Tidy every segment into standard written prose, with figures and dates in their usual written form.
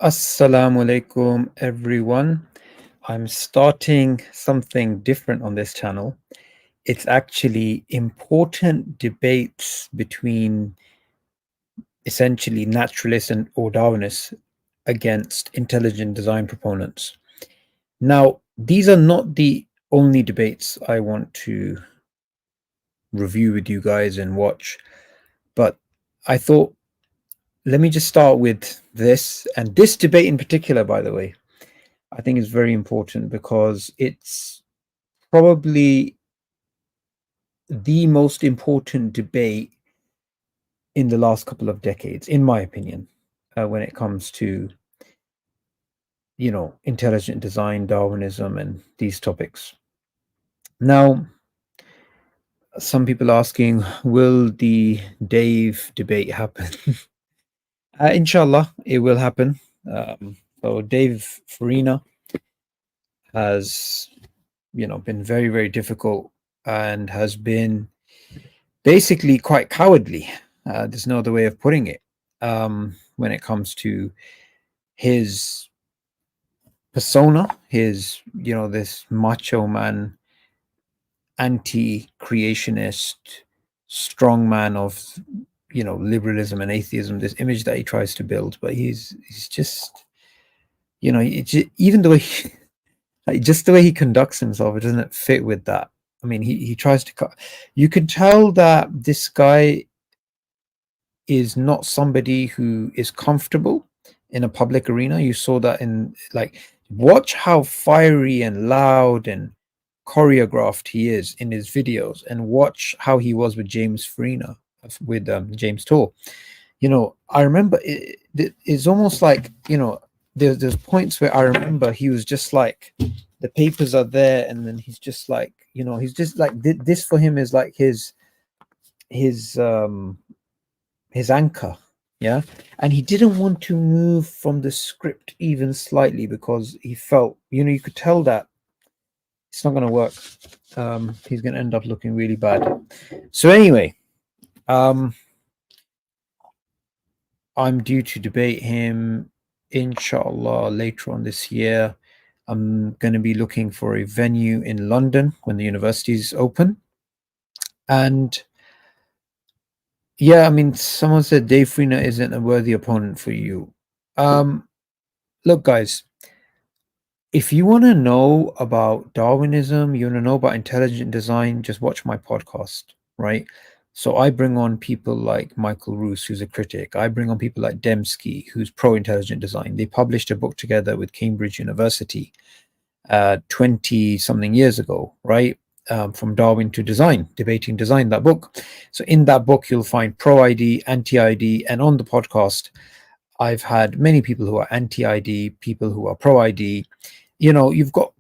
Assalamu alaikum, everyone. I'm starting something different on this channel. It's actually important debates between essentially naturalists and or Darwinists against intelligent design proponents. Now, these are not the only debates I want to review with you guys and watch, but I thought let me just start with this and this debate in particular, by the way. I think is very important because it's probably the most important debate in the last couple of decades, in my opinion, when it comes to intelligent design, Darwinism, and these topics. Now, some people asking, will the Dave debate happen? Inshallah, it will happen. So Dave Farina has, been very, very difficult and has been basically quite cowardly. There's no other way of putting it. When it comes to his persona, his this macho man, anti-creationist, strong man of liberalism and atheism. This image that he tries to build, but he's just even the way like, just the way he conducts himself, it doesn't fit with that. I mean, he tries to cut. You can tell that this guy is not somebody who is comfortable in a public arena. You saw that in like watch how fiery and loud and choreographed he is in his videos, and watch how he was with James Farina, with James Tor. I remember it's almost like there's points where I remember he was just like the papers are there, and then he's just like he's just like this for him is like his his anchor, yeah. And he didn't want to move from the script even slightly because he felt you could tell that it's not going to work. He's going to end up looking really bad. So anyway, I'm due to debate him inshallah later on this year. I'm going to be looking for a venue in London when the universities open. And yeah, I mean, someone said Dave Farina isn't a worthy opponent for you. Look, guys, if you want to know about Darwinism, you want to know about intelligent design, just watch my podcast, right? So I bring on people like Michael Roos, who's a critic. I bring on people like Dembski, who's pro-intelligent design. They published a book together with Cambridge University 20 something years ago, right? From Darwin to Design, Debating Design, that book. So in that book, you'll find pro-ID, anti-ID, and on the podcast, I've had many people who are anti-ID, people who are pro-ID. You've got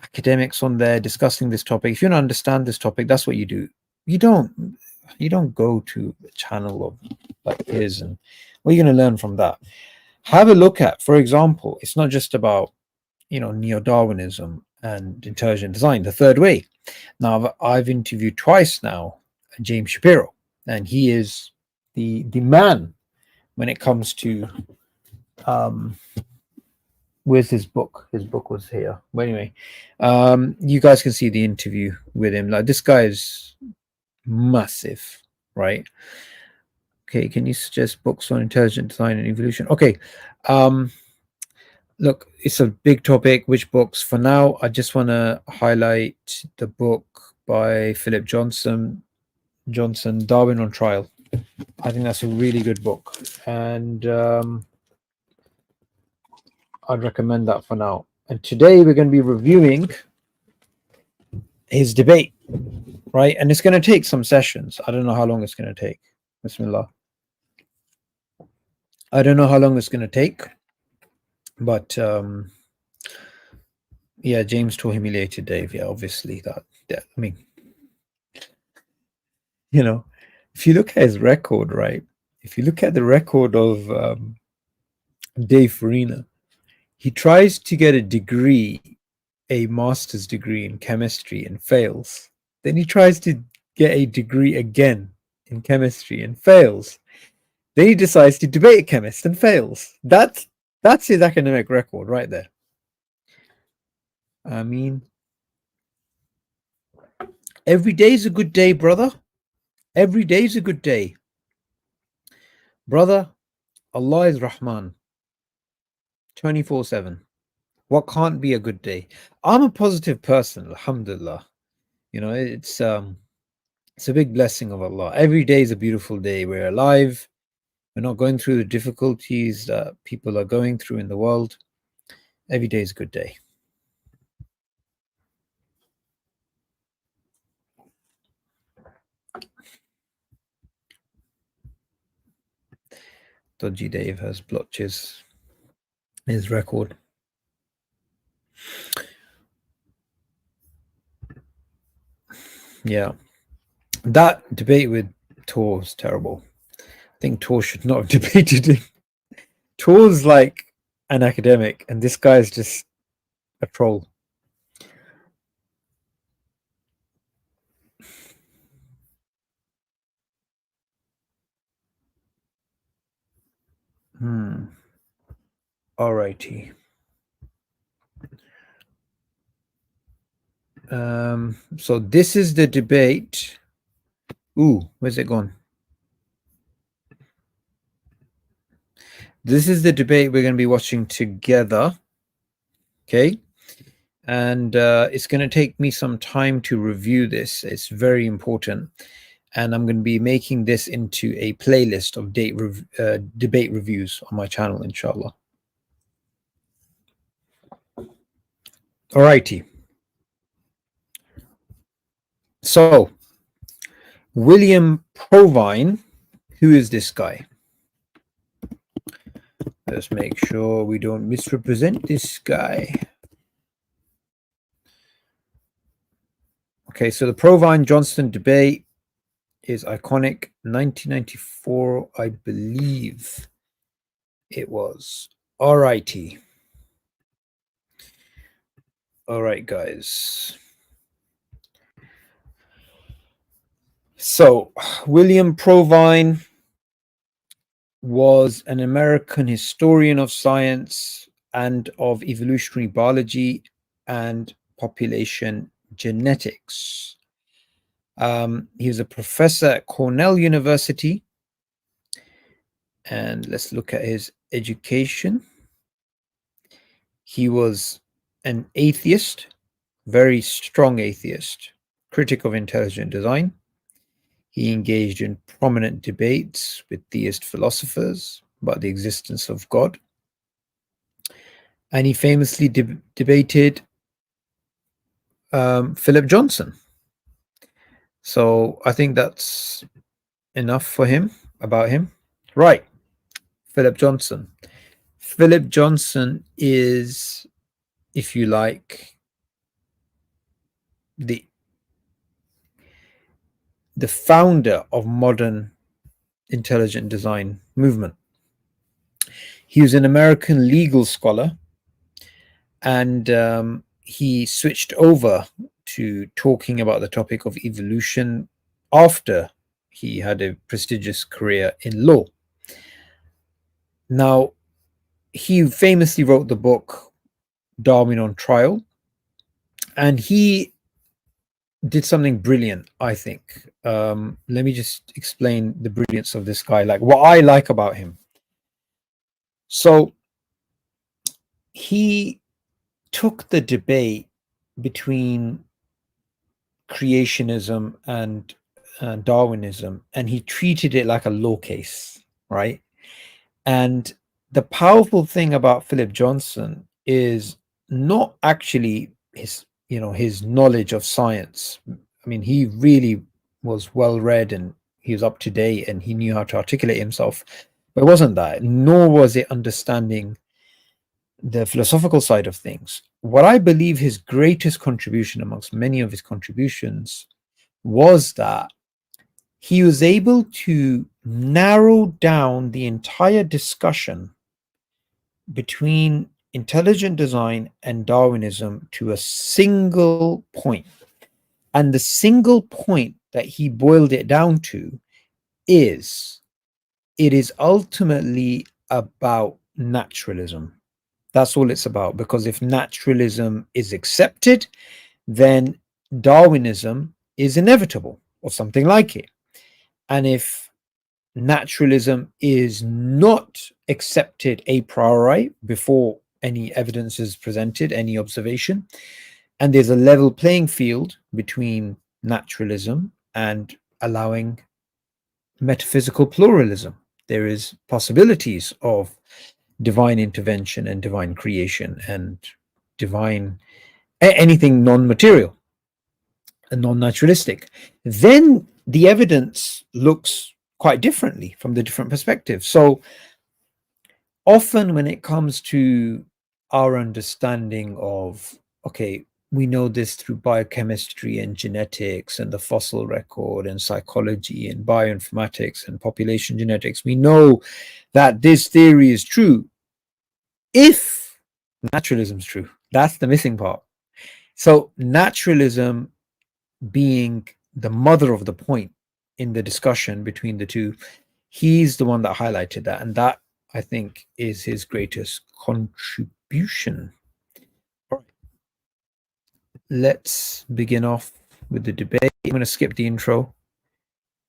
academics on there discussing this topic. If you don't understand this topic, that's what you do. You don't go to a channel of like his and what are you going to learn from that? Have a look at, for example, it's not just about neo-Darwinism and intelligent design, the third way. Now I've interviewed twice now James Shapiro, and he is the man when it comes to where's his book? His book was here. But anyway, you guys can see the interview with him. Like, this guy is massive, right? Okay, can you suggest books on intelligent design and evolution? Okay. Look, it's a big topic. Which books? For now, I just want to highlight the book by Philip Johnson, Darwin on Trial. I think that's a really good book, and I'd recommend that for now. And today we're going to be reviewing his debate, right? And it's going to take some sessions. I don't know how long it's going to take. Bismillah. I don't know how long it's going to take, but yeah, James Tor humiliated Dave. Yeah, obviously that. Yeah, I mean, if you look at his record, right? If you look at the record of Dave Farina, he tries to get a degree, a master's degree in chemistry, and fails. Then he tries to get a degree again in chemistry and fails. Then he decides to debate a chemist and fails. That's That's his academic record right there. I mean, every day's a good day, brother. Every day's a good day. Brother, Allah is Rahman 24/7. What can't be a good day? I'm a positive person, alhamdulillah. You know, it's a big blessing of Allah. Every day is a beautiful day. We're alive. We're not going through the difficulties that people are going through in the world. Every day is a good day. Dodgy Dave has blotches in his record. Yeah. That debate with Tor is terrible. I think Tor should not have debated him. Tor's like an academic, and this guy is just a troll. Alrighty. So this is the debate. Ooh, where's it gone? This is the debate we're going to be watching together. Okay. And it's going to take me some time to review this. It's very important. And I'm going to be making this into a playlist of debate reviews on my channel, inshallah. Alrighty. So, William Provine, who is this guy? Let's make sure we don't misrepresent this guy. Okay, so the Provine-Johnston debate is iconic. 1994, I believe it was. Alrighty. All right, guys. So, William Provine was an American historian of science and of evolutionary biology and population genetics. He was a professor at Cornell University. And let's look at his education. He was an atheist, very strong atheist, critic of intelligent design. He engaged in prominent debates with theist philosophers about the existence of God. And he famously debated Philip Johnson. So I think that's enough for him, about him. Right. Philip Johnson. Philip Johnson is, if you like, the founder of modern intelligent design movement. He was an American legal scholar, and he switched over to talking about the topic of evolution after he had a prestigious career in law. Now, he famously wrote the book Darwin on Trial, and he did something brilliant, I think. Let me just explain the brilliance of this guy, like what I like about him. So he took the debate between creationism and Darwinism, and he treated it like a law case, right? And the powerful thing about Philip Johnson is not actually his knowledge of science. I mean, he really was well read and he was up to date and he knew how to articulate himself. But it wasn't that, nor was it understanding the philosophical side of things. What I believe his greatest contribution amongst many of his contributions was that he was able to narrow down the entire discussion between intelligent design and Darwinism to a single point. And the single point that he boiled it down to is it is ultimately about naturalism. That's all it's about. Because if naturalism is accepted, then Darwinism is inevitable or something like it. And if naturalism is not accepted a priori before any evidence is presented, any observation, and there's a level playing field between naturalism and allowing metaphysical pluralism, there is possibilities of divine intervention and divine creation and divine anything non-material and non-naturalistic, then the evidence looks quite differently from the different perspectives. So often when it comes to our understanding of, okay, we know this through biochemistry and genetics and the fossil record and psychology and bioinformatics and population genetics, we know that this theory is true if naturalism is true. That's the missing part. So naturalism being the mother of the point in the discussion between the two, he's the one that highlighted that, and that I think is his greatest contribution. All right. Let's begin off with the debate. I'm going to skip the intro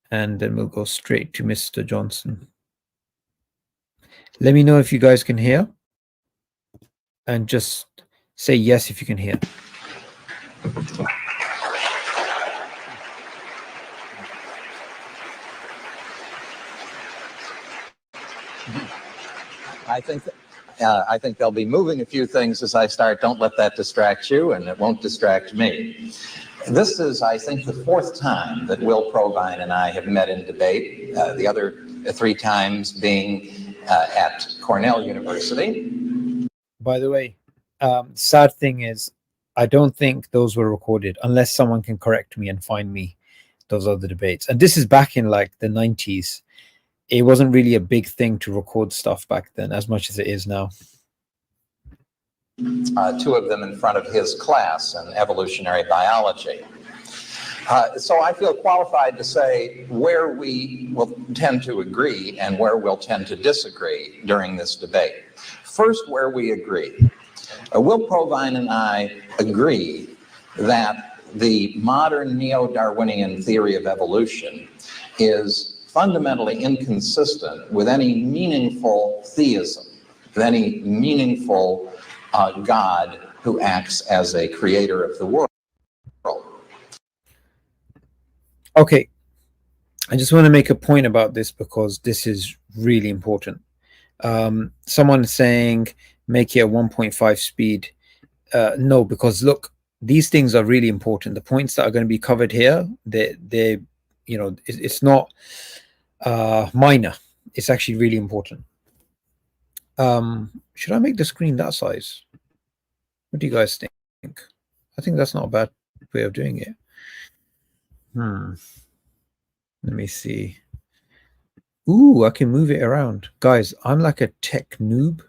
and then we'll go straight to Mr. Johnson. Let me know if you guys can hear and just say yes if you can hear. I think they'll be moving a few things as I start. Don't let that distract you, and it won't distract me. This is, I think, the fourth time that Will Provine and I have met in debate, the other three times being at Cornell University. By the way, sad thing is, I don't think those were recorded unless someone can correct me and find me those other debates. And this is back in like the 90s. It wasn't really a big thing to record stuff back then as much as it is now. Two of them in front of his class in evolutionary biology. So I feel qualified to say where we will tend to agree and where we'll tend to disagree during this debate. First, where we agree. Will Provine and I agree that the modern neo-Darwinian theory of evolution is fundamentally inconsistent with any meaningful theism, with any meaningful God who acts as a creator of the world. Okay, I just want to make a point about this because this is really important. Someone saying make it a 1.5 speed. No, because look, these things are really important. The points that are going to be covered here, they're you know, it's not minor. It's actually really important. Should I make the screen that size? What do you guys think? I think that's not a bad way of doing it. Let me see. Ooh, I can move it around. Guys, I'm like a tech noob.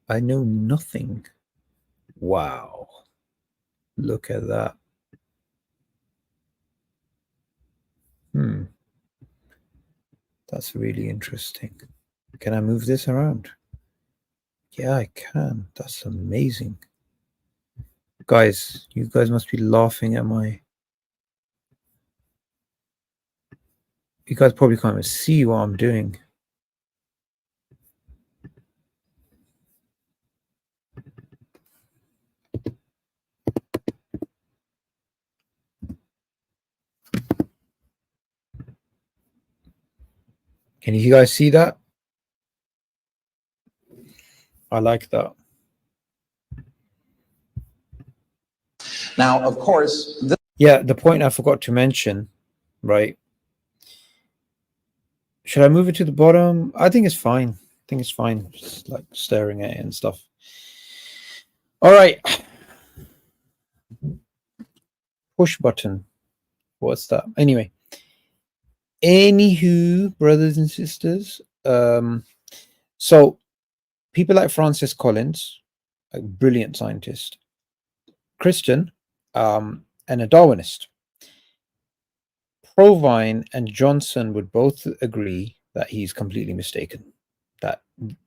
I know nothing. Wow. Look at that. That's really interesting. Can I move this around? Yeah, I can. That's amazing. Guys, you guys must be laughing at my... You guys probably can't even see what I'm doing. Can you guys see that? I like that. Now, of course, yeah, the point I forgot to mention, right? Should I move it to the bottom? I think it's fine. I think it's fine. Just like staring at it and stuff. All right. Push button. What's that? Anyway. Anywho, brothers and sisters. So people like Francis Collins, a brilliant scientist, Christian, and a Darwinist. Provine and Johnson would both agree that he's completely mistaken. that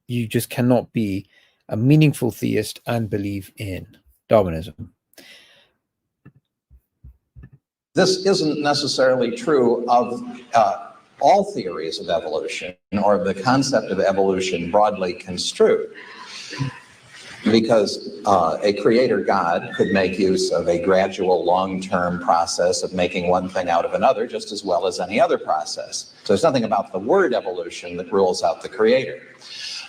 you just cannot be a meaningful theist and believe in Darwinism. This isn't necessarily true of all theories of evolution or the concept of evolution broadly construed, because a creator God could make use of a gradual long-term process of making one thing out of another just as well as any other process. So there's nothing about the word evolution that rules out the creator.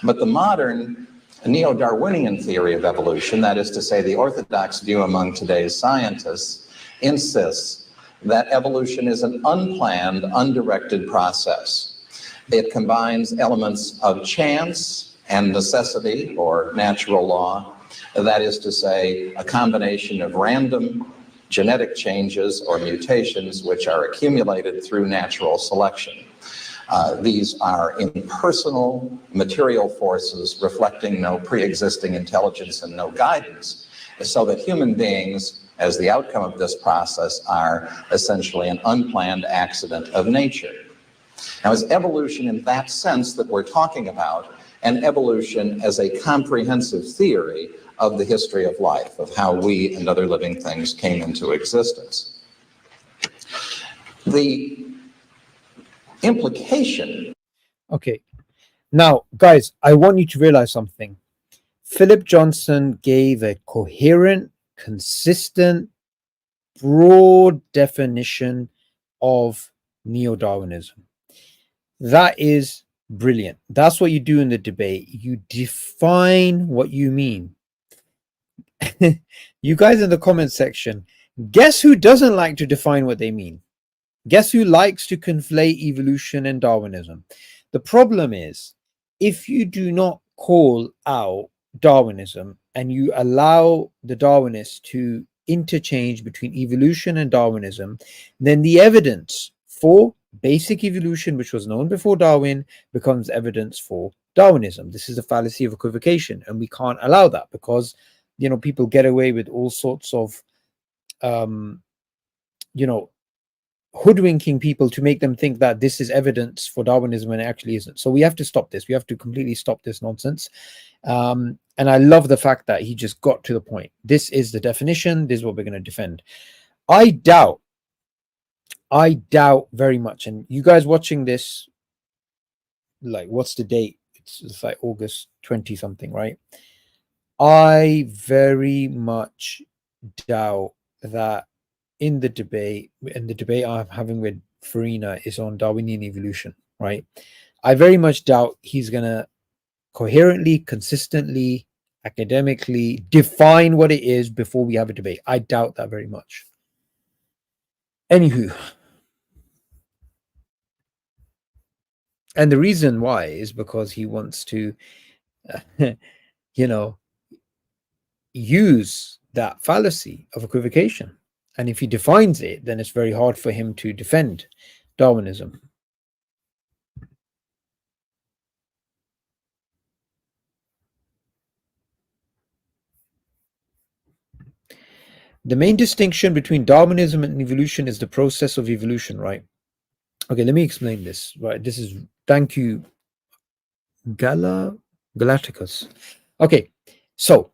But the modern neo-Darwinian theory of evolution, that is to say the orthodox view among today's scientists, insists that evolution is an unplanned, undirected process. It combines elements of chance and necessity, or natural law, that is to say, a combination of random genetic changes or mutations which are accumulated through natural selection. These are impersonal material forces reflecting no pre-existing intelligence and no guidance, so that human beings, as the outcome of this process, are essentially an unplanned accident of nature. Now, it's evolution in that sense that we're talking about, and evolution as a comprehensive theory of the history of life, of how we and other living things came into existence. The implication. Okay. Now, guys, I want you to realize something. Philip Johnson gave a coherent, consistent, broad definition of neo-Darwinism. That is brilliant. That's what you do in the debate. You define what you mean. You guys in the comment section, guess who doesn't like to define what they mean? Guess who likes to conflate evolution and Darwinism? The problem is, if you do not call out Darwinism and you allow the Darwinists to interchange between evolution and Darwinism, then the evidence for basic evolution, which was known before Darwin, becomes evidence for Darwinism. This is a fallacy of equivocation, and we can't allow that because, you know, people get away with all sorts of, you know, hoodwinking people to make them think that this is evidence for Darwinism when it actually isn't. So we have to stop this. We have to completely stop this nonsense. And I love the fact that he just got to the point. This is the definition. This is what we're going to defend. I doubt very much. And you guys watching this, like, what's the date? It's like August 20 something, right? I very much doubt that in the debate, and the debate I'm having with Farina is on Darwinian evolution, right? I very much doubt he's going to coherently, consistently, academically define what it is before we have a debate. I doubt that very much. Anywho, and the reason why is because he wants to, you know, use that fallacy of equivocation. And if he defines it, then it's very hard for him to defend Darwinism. The main distinction between Darwinism and evolution is the process of evolution, right? Okay, let me explain this, right? This is, thank you, Galacticus. Okay, so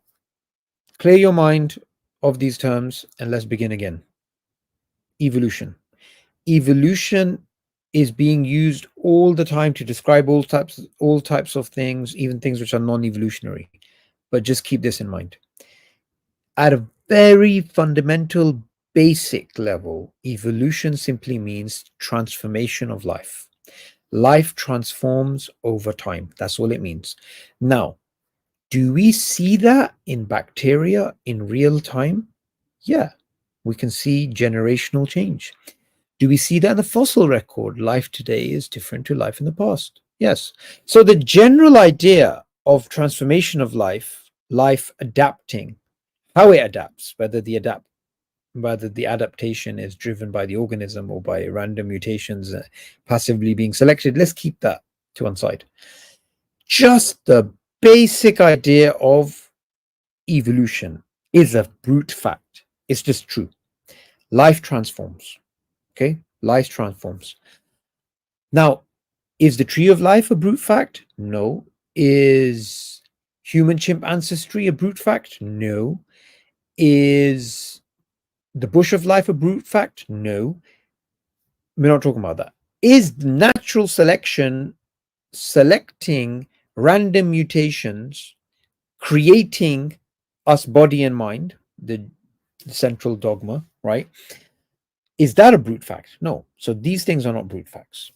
clear your mind of these terms and let's begin again. Evolution. Evolution is being used all the time to describe all types of things, even things which are non-evolutionary. But just keep this in mind. At a very fundamental, basic level, evolution simply means transformation of life. Life transforms over time. That's all it means. Now, do we see that in bacteria in real time? Yeah, we can see generational change. Do we see that in the fossil record? Life today is different to life in the past. Yes. So the general idea of transformation of life adapting, how it adapts, whether the adaptation is driven by the organism or by random mutations passively being selected, let's keep that to one side. Just the basic idea of evolution is a brute fact. It's just true. Life transforms. Okay, life transforms. Now, is the tree of life a brute fact? No, Is human chimp ancestry a brute fact? No. Is the bush of life a brute fact? No. We're not talking about that. Is natural selection selecting random mutations, creating us body and mind, the central dogma, right? Is that a brute fact? No. So these things are not brute facts.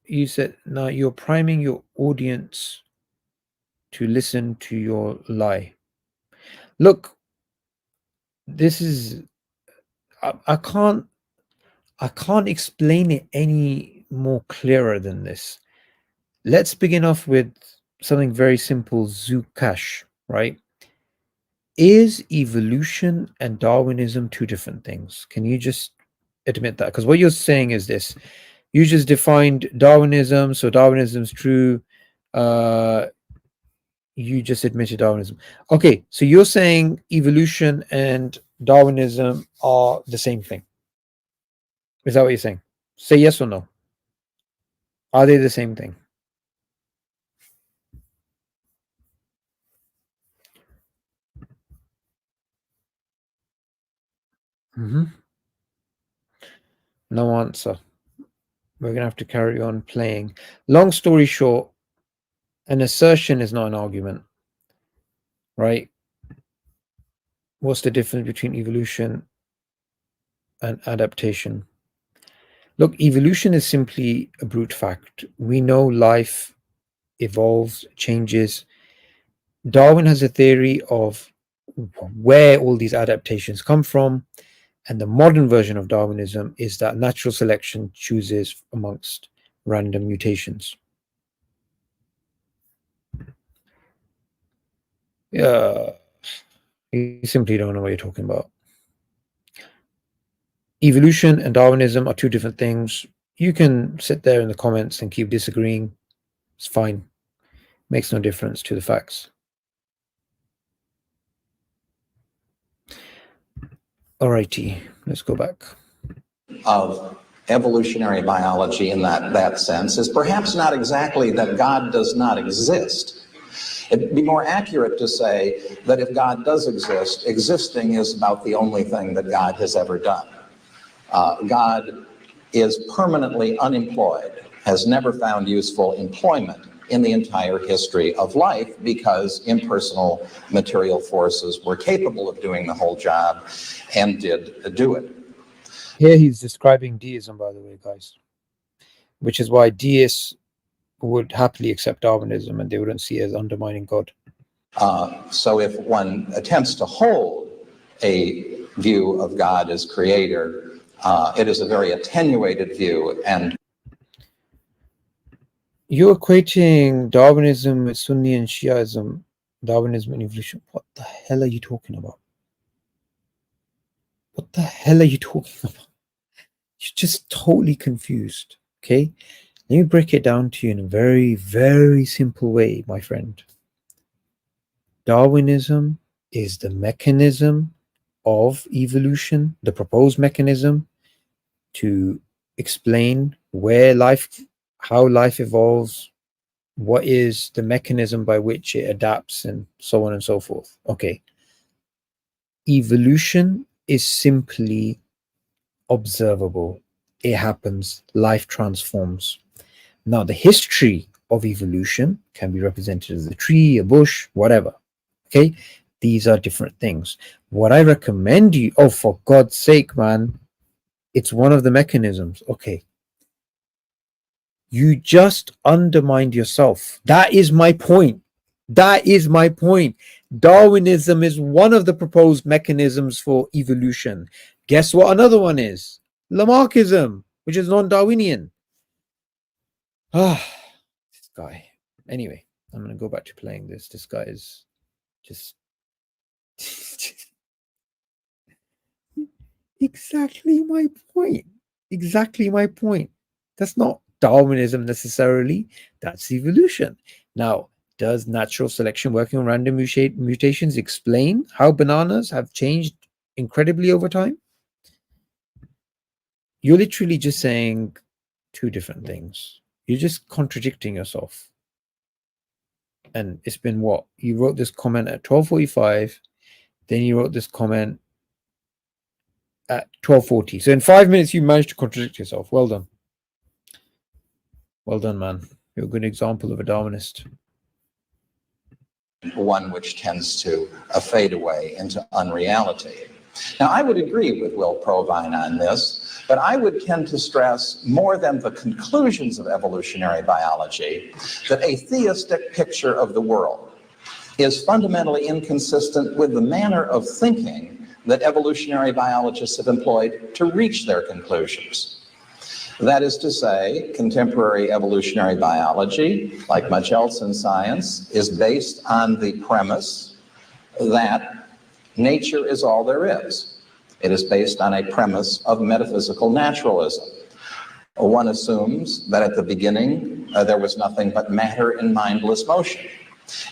You said now you're priming your audience to listen to your lie. Look, this is I can't explain it any more clearer than this. Let's begin off with something very simple, Zukash, right? Is evolution and Darwinism two different things? Can you just admit that? Because what you're saying is this: you just defined Darwinism, so Darwinism's true. Uh, you just admitted Darwinism. Okay, so you're saying evolution and Darwinism are the same thing. Is that what you're saying? Say yes or no. Are they the same thing? Mm-hmm. No answer. We're going to have to carry on playing. Long story short, an assertion is not an argument, right? What's the difference between evolution and adaptation? Look, evolution is simply a brute fact. We know life evolves, changes. Darwin has a theory of where all these adaptations come from. And the modern version of Darwinism is that natural selection chooses amongst random mutations. Yeah, you simply don't know what you're talking about. Evolution and Darwinism are two different things. You can sit there in the comments and keep disagreeing. It's fine. Makes no difference to the facts. Alrighty, let's go back. Of evolutionary biology in that sense is perhaps not exactly that God does not exist. It'd be more accurate to say that if God does exist, existing is about the only thing that God has ever done. God is permanently unemployed, has never found useful employment in the entire history of life because impersonal material forces were capable of doing the whole job and did do it. Here he's describing deism, by the way, guys, which is why deists would happily accept Darwinism and they wouldn't see it as undermining God. So if one attempts to hold a view of God as creator, it is a very attenuated view. And you're equating Darwinism with Sunni and Shiaism, Darwinism and evolution. What the hell are you talking about? What the hell are you talking about? You're just totally confused. Okay, let me break it down to you in a very, very simple way, my friend. Darwinism is the mechanism of evolution, the proposed mechanism to explain how life evolves, what is the mechanism by which it adapts, and so on and so forth. Okay. Evolution is simply observable. It happens, life transforms. Now, the history of evolution can be represented as a tree, a bush, whatever. Okay, these are different things. What I recommend you, oh, for God's sake, man, it's one of the mechanisms. Okay, you just undermined yourself. That is my point. That is my point. Darwinism is one of the proposed mechanisms for evolution. Guess what another one is? Lamarckism, which is non-Darwinian. Ah, this guy. Anyway, I'm going to go back to playing this. This guy is just exactly my point. Exactly my point. That's not Darwinism necessarily. That's evolution. Now, does natural selection working on random mutations explain how bananas have changed incredibly over time? you're literally just saying two different things. You're just contradicting yourself. And it's been what? You wrote this comment at 12:45, then you wrote this comment at 12:40. So in 5 minutes, you managed to contradict yourself. Well done. Well done, man. You're a good example of a Darwinist. One which tends to fade away into unreality. Now, I would agree with Will Provine on this, but I would tend to stress more than the conclusions of evolutionary biology that a theistic picture of the world is fundamentally inconsistent with the manner of thinking that evolutionary biologists have employed to reach their conclusions. That is to say, contemporary evolutionary biology, like much else in science, is based on the premise that nature is all there is. It is based on a premise of metaphysical naturalism. One assumes that at the beginning there was nothing but matter in mindless motion.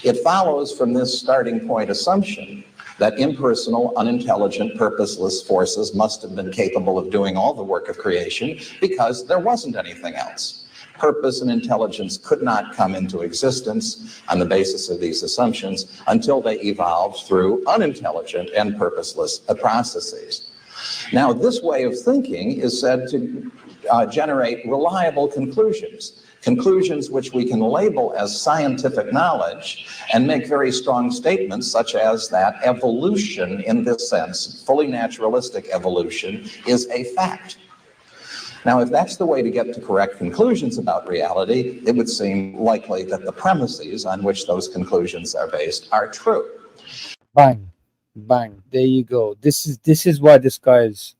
It follows from this starting point assumption that impersonal, unintelligent, purposeless forces must have been capable of doing all the work of creation because there wasn't anything else. Purpose and intelligence could not come into existence on the basis of these assumptions until they evolved through unintelligent and purposeless processes. Now, this way of thinking is said to generate reliable conclusions, conclusions which we can label as scientific knowledge and make very strong statements such as that evolution in this sense, fully naturalistic evolution, is a fact. Now, if that's the way to get to correct conclusions about reality, it would seem likely that the premises on which those conclusions are based are true. Bang, bang. There you go. This is why this guy is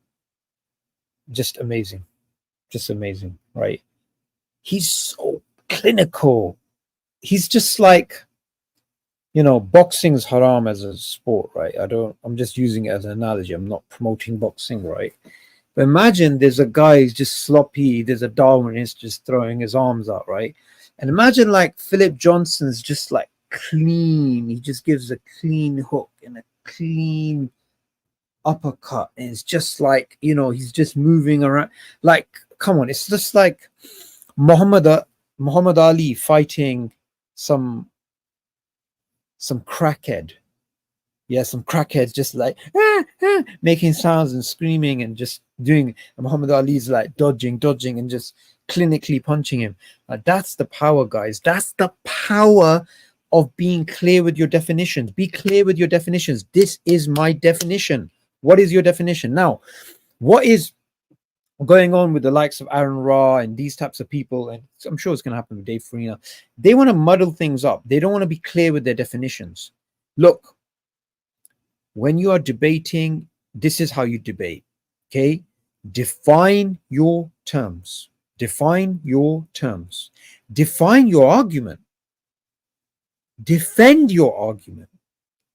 just amazing. Just amazing, right? He's so clinical. He's just like, boxing's haram as a sport, right? I'm just using it as an analogy. I'm not promoting boxing, right? But imagine there's a guy who's just sloppy, there's a Darwinist just throwing his arms out, right? And imagine like Philip Johnson's just like clean. He just gives a clean hook and a clean uppercut. And it's just like, he's just moving around. Like, come on, it's just like Muhammad Ali fighting some crackhead. Yeah, some crackheads just like making sounds and screaming and just doing. And Muhammad Ali's like dodging, and just clinically punching him. That's the power, guys. That's the power of being clear with your definitions. Be clear with your definitions. This is my definition. What is your definition? Now, what is going on with the likes of Aaron Ra and these types of people, and I'm sure it's going to happen with Dave Farina, they want to muddle things up. They don't want to be clear with their definitions. Look, when you are debating, this is how you debate, okay? Define your terms. Define your terms. Define your argument. Defend your argument.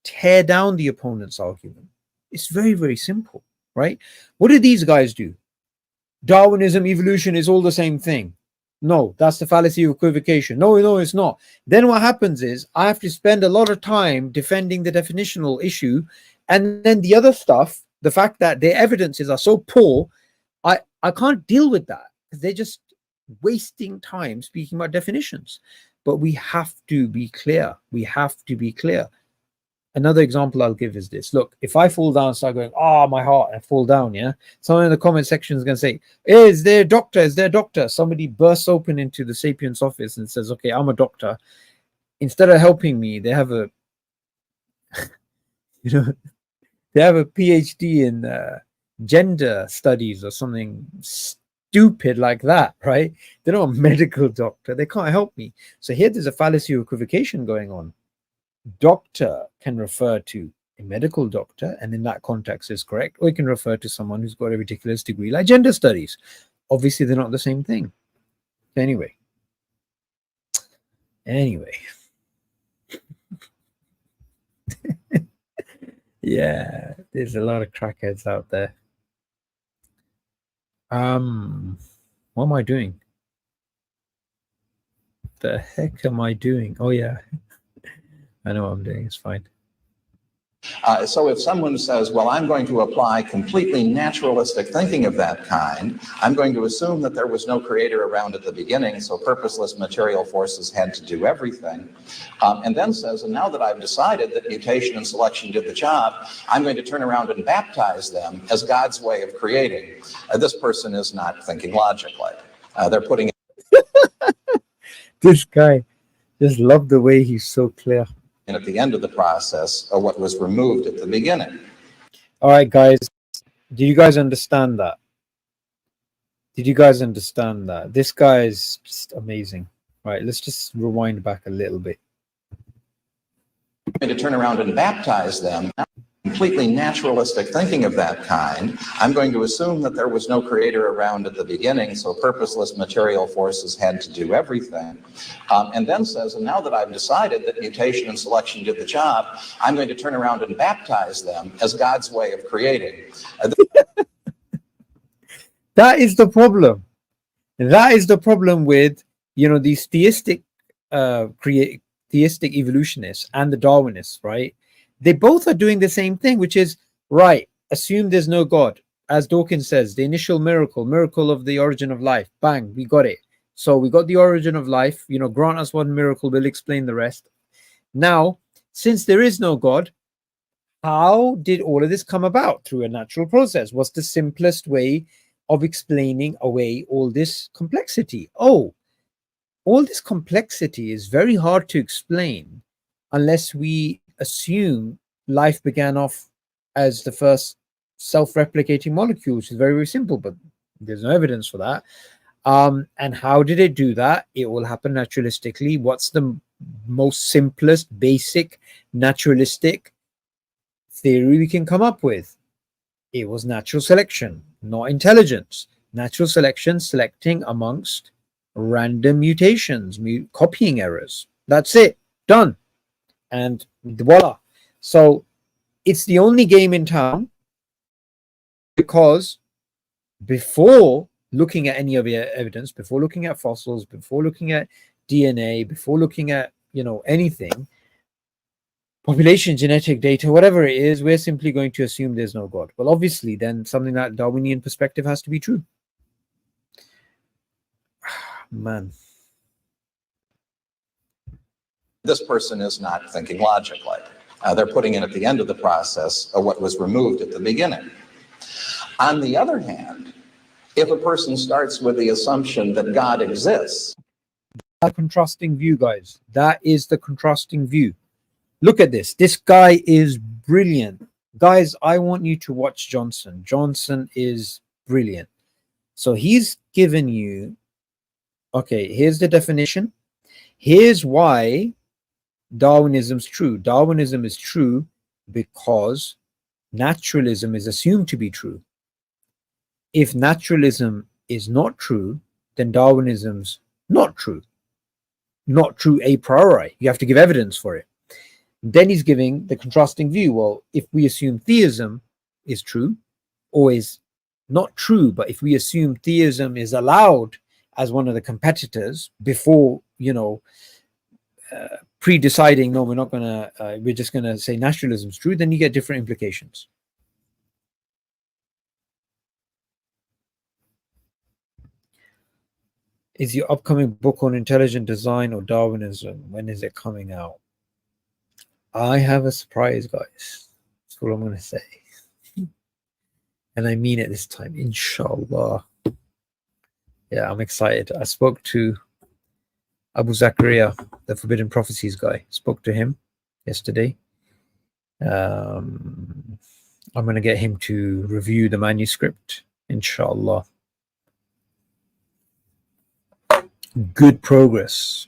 Tear down the opponent's argument. It's very, very simple, right? What do these guys do? Darwinism, evolution is all the same thing. No, that's the fallacy of equivocation. No, it's not. Then what happens is I have to spend a lot of time defending the definitional issue. And then the other stuff, the fact that their evidences are so poor, I can't deal with that. They're just wasting time speaking about definitions. But we have to be clear. We have to be clear. Another example I'll give is this. Look, if I fall down, start going, my heart, and fall down, yeah? Someone in the comment section is going to say, hey, is there a doctor? Is there a doctor? Somebody bursts open into the Sapiens office and says, okay, I'm a doctor. Instead of helping me, they have a, they have a PhD in gender studies or something stupid like that, right? They're not a medical doctor. They can't help me. So here there's a fallacy of equivocation going on. Doctor can refer to a medical doctor, and in that context is correct, or it can refer to someone who's got a ridiculous degree like gender studies. Obviously, they're not the same thing. Anyway. Yeah, there's a lot of crackheads out there. What am I doing? The heck am I doing? Oh yeah. I know what I'm doing. It's fine. So if someone says, well, I'm going to apply completely naturalistic thinking of that kind, I'm going to assume that there was no creator around at the beginning, so purposeless material forces had to do everything, and then says, and now that I've decided that mutation and selection did the job, I'm going to turn around and baptize them as God's way of creating. This person is not thinking logically. They're putting This guy, just love the way he's so clear. in at the end of the process what was removed at the beginning. All right, guys, do you guys understand that? Did you guys understand that? This guy is just amazing. All right, let's just rewind back a little bit. I'm going to turn around and baptize them. Completely naturalistic thinking of that kind, I'm going to assume that there was no creator around at the beginning, so purposeless material forces had to do everything, and then says, and now that I've decided that mutation and selection did the job, I'm going to turn around and baptize them as God's way of creating. That is the problem. That is the problem with, these theistic evolutionists and the Darwinists, right? They both are doing the same thing, which is, right, assume there's no God. As Dawkins says, the initial miracle of the origin of life. Bang, we got it. So we got the origin of life. Grant us one miracle, we'll explain the rest. Now, since there is no God, how did all of this come about? Through a natural process. What's the simplest way of explaining away all this complexity? Oh, all this complexity is very hard to explain unless we assume life began off as the first self-replicating molecule, which is very, very simple, but there's no evidence for that. And how did it do that? It will happen naturalistically. What's the most simplest, basic, naturalistic theory we can come up with? It was natural selection, not intelligence. Natural selection, selecting amongst random mutations, copying errors. That's it, done. And voila. So it's the only game in town, because before looking at any of the evidence, before looking at fossils, before looking at DNA, before looking at anything, population, genetic data, whatever it is, we're simply going to assume there's no God. Well, obviously, then something like Darwinian perspective has to be true. Man. This person is not thinking logically. They're putting in at the end of the process what was removed at the beginning. On the other hand, if a person starts with the assumption that God exists, a contrasting view, guys. That is the contrasting view. Look at this. This guy is brilliant. Guys, I want you to watch Johnson. Johnson is brilliant. So he's given you, okay, here's the definition. Here's why Darwinism's true. Darwinism is true because naturalism is assumed to be true. If naturalism is not true, then Darwinism's not true. Not true a priori. You have to give evidence for it. Then he's giving the contrasting view. Well, if we assume theism is true, or is not true, but if we assume theism is allowed as one of the competitors before, pre-deciding, no, we're not going to, we're just going to say naturalism is true, then you get different implications. Is your upcoming book on intelligent design or Darwinism? When is it coming out? I have a surprise, guys. That's all I'm going to say. And I mean it this time, inshallah. Yeah, I'm excited. I spoke to Abu Zakaria, the Forbidden Prophecies guy. Spoke to him yesterday. I'm going to get him to review the manuscript, inshallah. Good progress.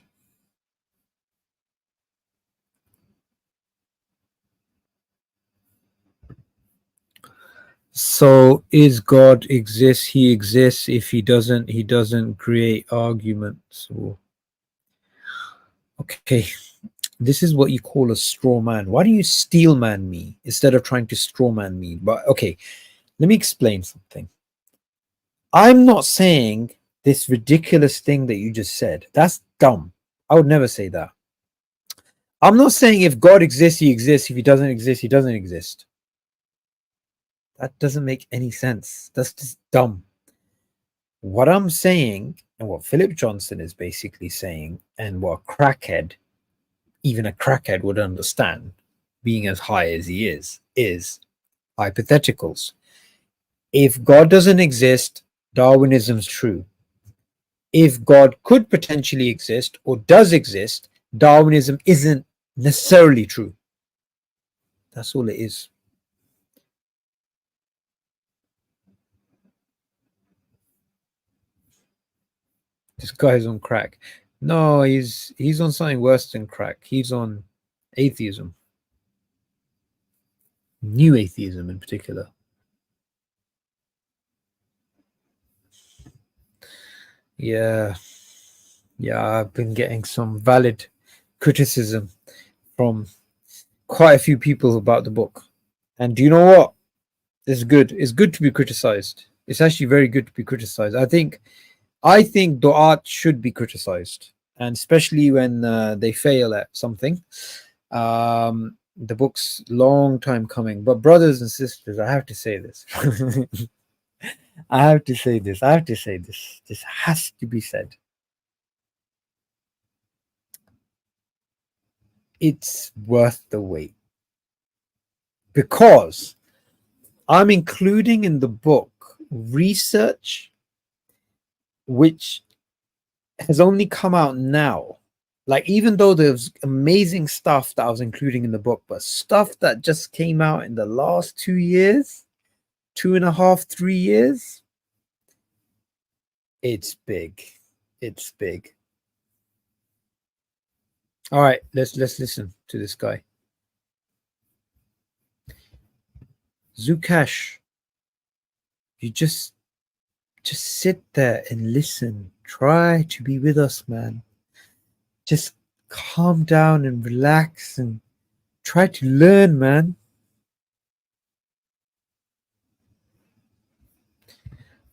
So is God exists? He exists. If he doesn't create arguments. Okay, this is what you call a straw man. Why do you steel man me instead of trying to straw man me? But okay, let me explain something. I'm not saying this ridiculous thing that you just said. That's dumb. I would never say that. I'm not saying if God exists, he exists. If he doesn't exist, he doesn't exist. That doesn't make any sense. That's just dumb. What I'm saying, and what Philip Johnson is basically saying, and what a crackhead, even a crackhead would understand, being as high as he is hypotheticals. If God doesn't exist, Darwinism's true. If God could potentially exist or does exist, Darwinism isn't necessarily true. That's all it is. This guy's on crack. No, he's on something worse than crack. He's on atheism. New atheism in particular. Yeah. Yeah, I've been getting some valid criticism from quite a few people about the book. And do you know what? It's good. It's good to be criticized. It's actually very good to be criticized. I think du'at should be criticized, and especially when they fail at something. The book's long time coming, but brothers and sisters, I have to say this. I have to say this. I have to say this. This has to be said. It's worth the wait because I'm including in the book research which has only come out now. Like, even though there's amazing stuff that I was including in the book, but stuff that just came out in the last 2 years, 2.5, 3 years, it's big. It's big. All right, let's listen to this guy. Zukash, you just sit there and listen. Try to be with us, man. Just calm down and relax and try to learn, man.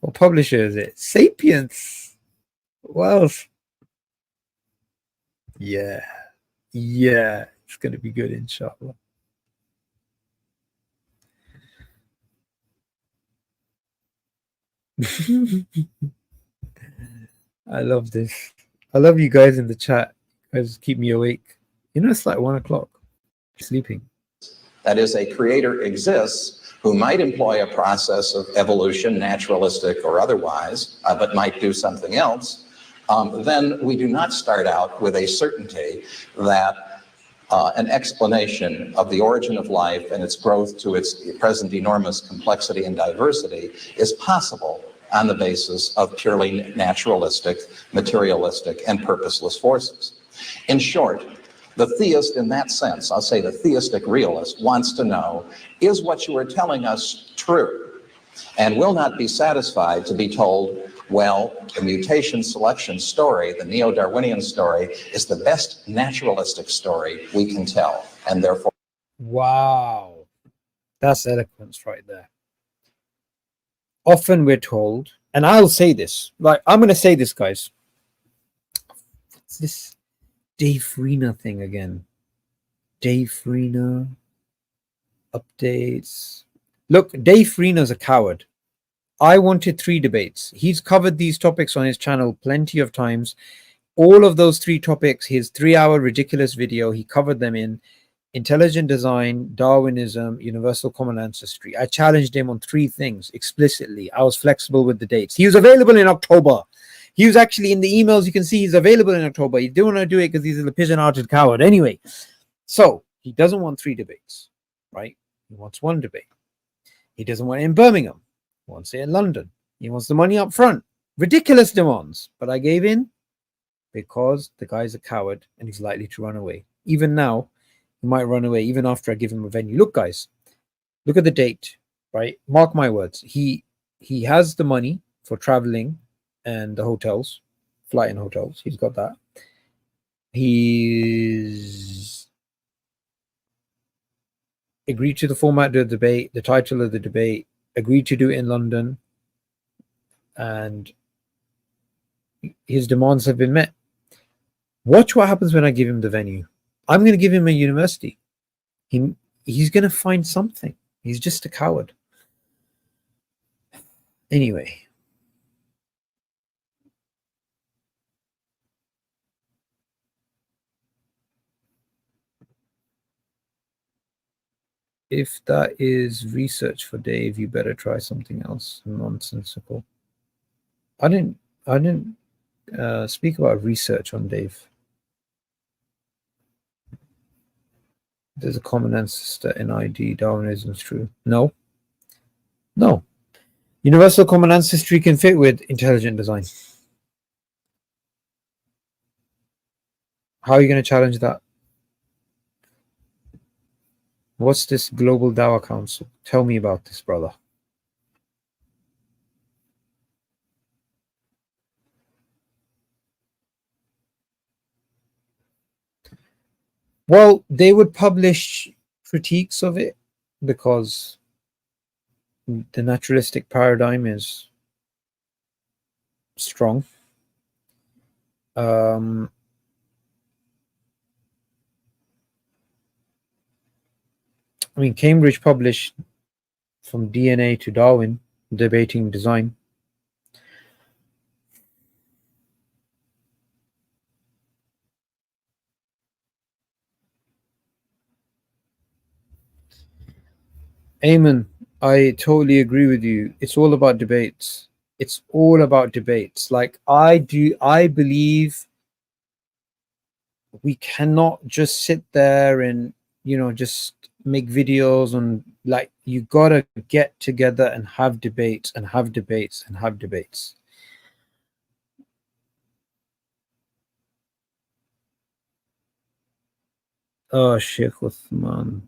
What publisher is it? Sapiens. What else? Yeah. Yeah. It's going to be good, inshallah. I love this. I love you guys in the chat. You guys keep me awake. You know, it's like 1 o'clock. Sleeping. That is, a creator exists who might employ a process of evolution, naturalistic or otherwise, but might do something else, then we do not start out with a certainty that an explanation of the origin of life and its growth to its present enormous complexity and diversity is possible on the basis of purely naturalistic, materialistic, and purposeless forces. In short, the theist in that sense, I'll say the theistic realist, wants to know, is what you are telling us true? And will not be satisfied to be told, well, the mutation selection story, the neo-Darwinian story, is the best naturalistic story we can tell, and therefore... Wow. That's eloquence right there. Often we're told, and I'll say this, like, I'm going to say this, guys. What's this Dave Freena thing again? Dave Freena updates. Look, Dave Freena's a coward. I wanted 3 debates. He's covered these topics on his channel plenty of times. All of those 3 topics, his 3-hour ridiculous video, he covered them in intelligent design, Darwinism, universal common ancestry. I challenged him on 3 things explicitly. I was flexible with the dates. He was available in October. He was actually in the emails. You can see he's available in October. He didn't want to do it because he's a pigeon-hearted coward. Anyway, so he doesn't want 3 debates, right? He wants 1 debate. He doesn't want it in Birmingham. He wants it in London. He wants the money up front. Ridiculous demands. But I gave in because the guy's a coward and he's likely to run away. Even now, he might run away even after I give him a venue. Look, guys, look at the date, right? Mark my words. He has the money for traveling and the hotels, flight and hotels. He's got that. He's agreed to the format of the debate, the title of the debate, agreed to do it in London, and his demands have been met. Watch what happens when I give him the venue. I'm going to give him a university. He he's going to find something. He's just a coward. Anyway, if that is research for Dave, you better try something else nonsensical. I didn't. I didn't speak about research on Dave. There's a common ancestor in ID. Darwinism is true. No, no. Universal common ancestry can fit with intelligent design. How are you going to challenge that? What's this Global Dawa Council? Tell me about this, brother. Well, they would publish critiques of it because the naturalistic paradigm is strong. I mean, Cambridge published From DNA to Darwin, debating design. Amen. I totally agree with you. It's all about debates. It's all about debates. Like I believe we cannot just sit there and just make videos and like you gotta get together and have debates and have debates and have debates. Oh, Sheikh Uthman.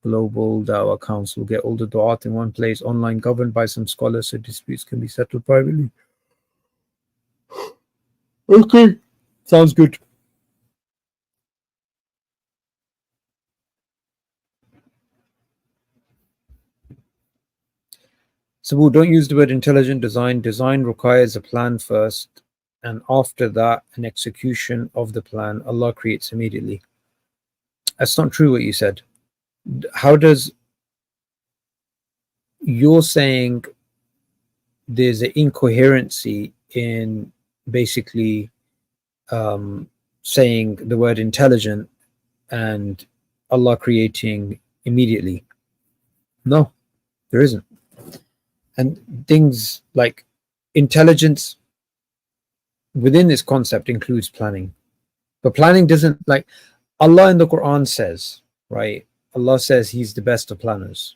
Global Dawah Council get all the du'at in one place, online, governed by some scholars, so disputes can be settled privately. Okay, sounds good. So don't use the word intelligent design. Design requires a plan first, and after that, an execution of the plan Allah creates immediately. That's not true what you said. How does you're saying there's an incoherency in basically saying the word intelligent and Allah creating immediately? No, there isn't. And things like intelligence within this concept includes planning. But planning doesn't, like, Allah in the Quran says, right? Allah says He's the best of planners.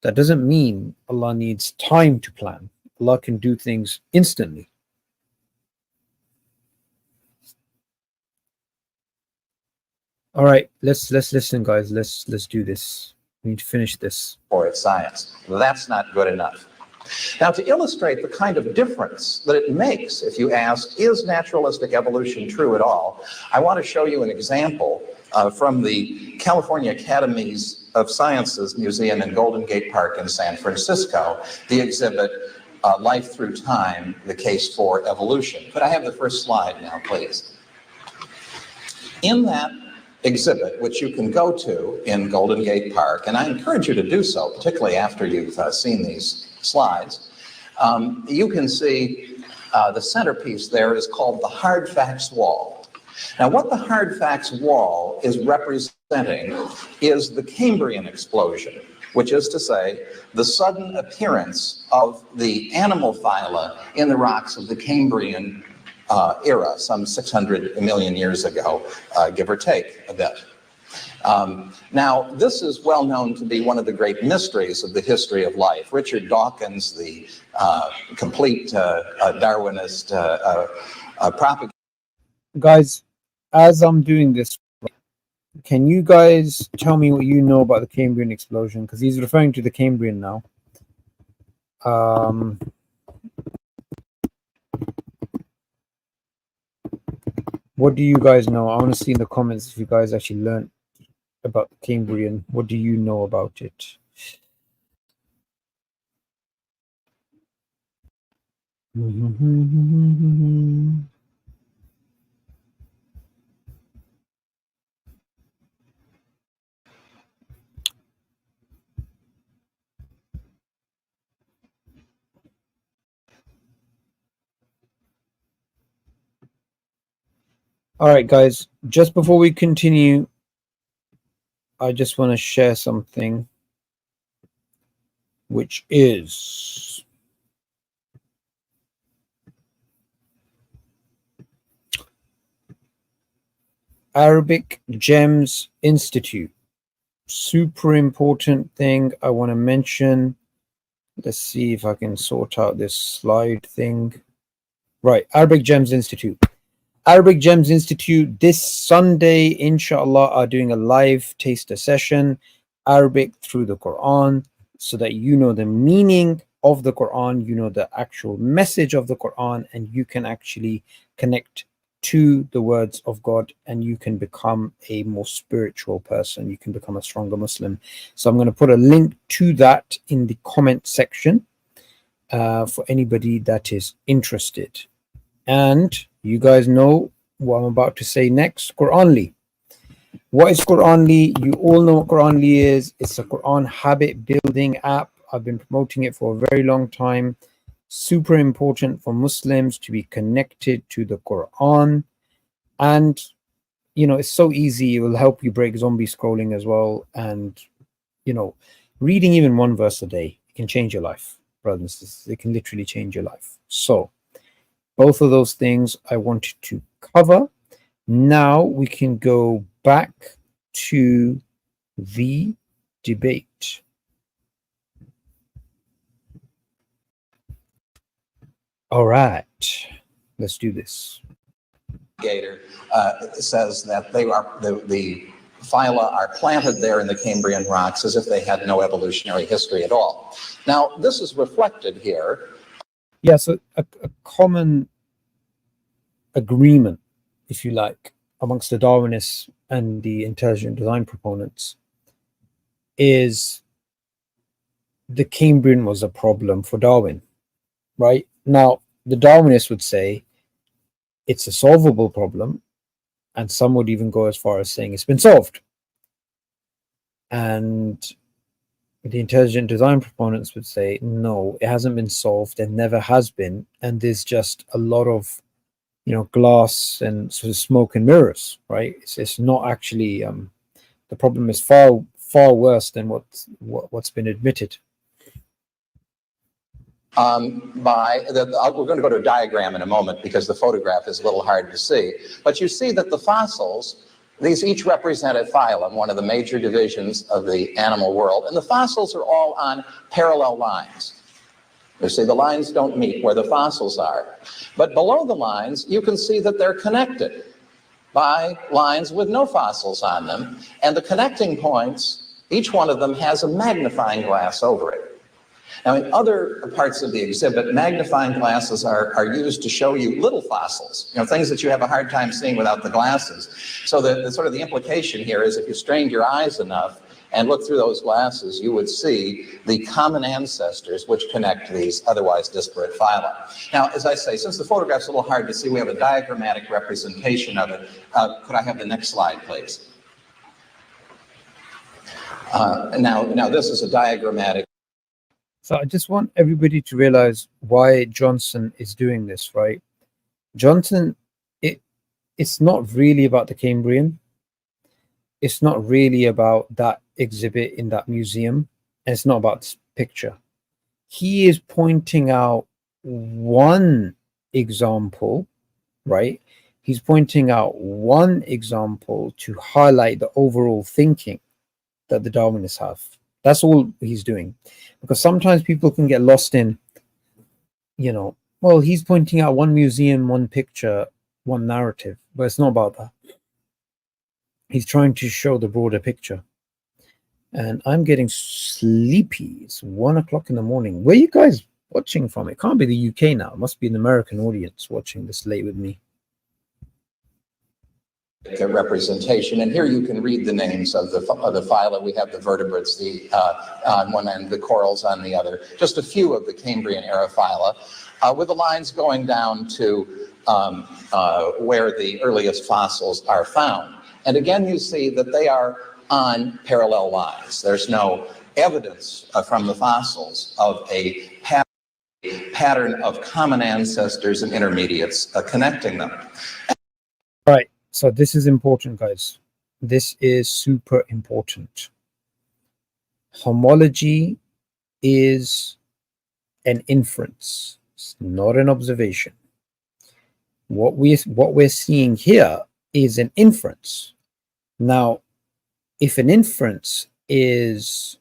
That doesn't mean Allah needs time to plan. Allah can do things instantly. All right, let's listen, guys. Let's do this. We need to finish this. For its science. That's not good enough. Now, to illustrate the kind of difference that it makes if you ask, is naturalistic evolution true at all? I want to show you an example from the California Academies of Sciences Museum in Golden Gate Park in San Francisco, the exhibit Life Through Time, the Case for Evolution. Could I have the first slide now, please? In that exhibit, which you can go to in Golden Gate Park, and I encourage you to do so, particularly after you've seen these slides, you can see the centerpiece there is called the hard facts wall. Now, what the hard facts wall is representing is the Cambrian explosion, which is to say, the sudden appearance of the animal phyla in the rocks of the Cambrian era, some 600 million years ago, give or take a bit. Now, this is well known to be one of the great mysteries of the history of life. Richard Dawkins, the complete Darwinist propagator. Guys, as I'm doing this, can you guys tell me what you know about the Cambrian explosion? Because he's referring to the Cambrian now. What do you guys know? I want to see in the comments if you guys actually learned about the Cambrian. What do you know about it? All right, guys, just before we continue, I just want to share something, which is Arabic Gems Institute. Super important thing I want to mention. Let's see if I can sort out this slide thing. Right, Arabic Gems Institute. Arabic Gems Institute this Sunday, inshallah, are doing a live taster session, Arabic through the Quran, so that you know the meaning of the Quran, you know the actual message of the Quran, and you can actually connect to the words of God, and you can become a more spiritual person. You can become a stronger Muslim. So I'm going to put a link to that in the comment section for anybody that is interested. And you guys know what I'm about to say next. Quranly. What is Quranly? You all know what Quranly is. It's a Quran habit building app. I've been promoting it for a very long time. Super important for Muslims to be connected to the Quran. And, you know, it's so easy. It will help you break zombie scrolling as well. And, you know, reading even one verse a day, it can change your life, brothers and sisters. It can literally change your life. So, both of those things I wanted to cover. Now we can go back to the debate. All right, let's do this. Gator says that they are the phyla are planted there in the Cambrian rocks as if they had no evolutionary history at all. Now, this is reflected here. Yeah, so a common agreement, if you like, amongst the Darwinists and the intelligent design proponents is the Cambrian was a problem for Darwin, right? Now, the Darwinists would say it's a solvable problem, and some would even go as far as saying it's been solved. And the intelligent design proponents would say, no, it hasn't been solved and never has been. And there's just a lot of, you know, glass and sort of smoke and mirrors, right? It's not actually, the problem is far worse than what's been admitted. We're going to go to a diagram in a moment because the photograph is a little hard to see. But you see that the fossils, these each represent a phylum, one of the major divisions of the animal world, and the fossils are all on parallel lines. You see, the lines don't meet where the fossils are. But below the lines, you can see that they're connected by lines with no fossils on them. And the connecting points, each one of them has a magnifying glass over it. Now, in other parts of the exhibit, magnifying glasses are used to show you little fossils, you know, things that you have a hard time seeing without the glasses. So the sort of the implication here is if you strained your eyes enough and looked through those glasses, you would see the common ancestors which connect these otherwise disparate phyla. Now, as I say, since the photograph's a little hard to see, we have a diagrammatic representation of it. Could I have the next slide, please? Now this is a diagrammatic. So I just want everybody to realize why Johnson is doing this, right? Johnson, it's not really about the Cambrian. It's not really about that exhibit in that museum. And it's not about this picture. He is pointing out one example, right? He's pointing out one example to highlight the overall thinking that the Darwinists have. That's all he's doing. Because sometimes people can get lost in, you know, well, he's pointing out one museum, one picture, one narrative, but it's not about that. He's trying to show the broader picture. And I'm getting sleepy. It's 1 o'clock in the morning. Where are you guys watching from? It can't be the UK now. It must be an American audience watching this late with me. Representation, and here you can read the names of the phyla. We have the vertebrates on one end, the corals on the other. Just a few of the Cambrian era phyla, with the lines going down to where the earliest fossils are found. And again, you see that they are on parallel lines. There's no evidence from the fossils of a pattern of common ancestors and intermediates connecting them. Right. So this is important, guys. This is super important. Homology is an inference. It's not an observation. What we're seeing here is an inference. Now, if an inference is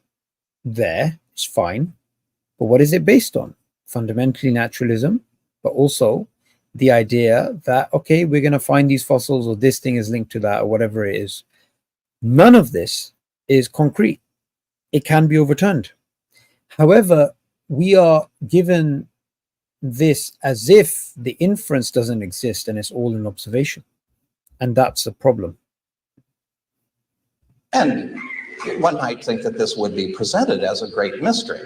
there, it's fine. But what is it based on? Fundamentally naturalism, but also the idea that, okay, we're going to find these fossils, or this thing is linked to that, or whatever it is. None of this is concrete. It can be overturned. However, we are given this as if the inference doesn't exist and it's all an observation. And that's a problem. And one might think that this would be presented as a great mystery.